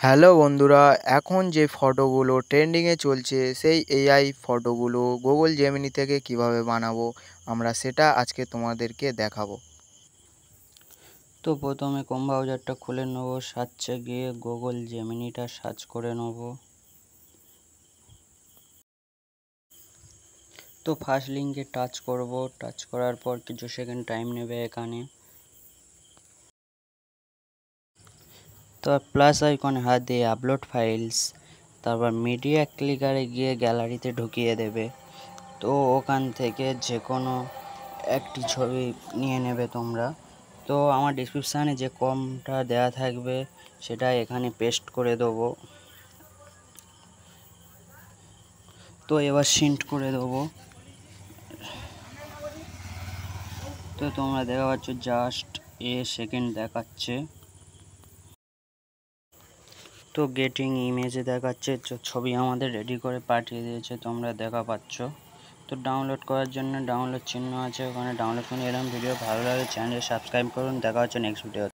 Hello বন্ধুরা, এখন যে ফটোগুলো ট্রেন্ডিংয়ে চলছে সেই এআই ফটোগুলো গুগল জেমিনি থেকে কিভাবে বানাবো আমরা সেটা আজকে তোমাদেরকে দেখাবো। তো প্রথমে ক্রোম ব্রাউজারটা খুলে নেবো, সার্চে গিয়ে গুগল জেমিনিটা সার্চ করে নেবো। তো ফার্স্ট লিঙ্কে টাচ করব, টাচ করার পর কিছু সেকেন্ড টাইম নেবে এখানে। তো প্লাস আইকনে হাত দিয়ে আপলোড ফাইলস, তারপর মিডিয়া ক্লিকারে গিয়ে গ্যালারিতে ঢুকিয়ে দেবে। তো ওখান থেকে যে কোনো একটি ছবি নিয়ে নেবে তোমরা। তো আমার ডিসক্রিপশানে যে কমটা দেওয়া থাকবে সেটা এখানে পেস্ট করে দেবো। তো এবার সিন্ট করে দেবো। তো তোমরা দেখা পাচ্ছ জাস্ট সেকেন্ড দেখাচ্ছে। তো গেটিং ইমেজে দেখাচ্ছে ছবি আমাদের রেডি করে পাঠিয়ে দিয়েছে, তোমরা দেখা পাচ্ছ। তো ডাউনলোড করার জন্য ডাউনলোড চিহ্ন আছে, ওখানে ডাউনলোড করে এরকম ভিডিও ভালো লাগে চ্যানেলে সাবস্ক্রাইব করুন। দেখা হচ্ছে নেক্সট ভিডিও।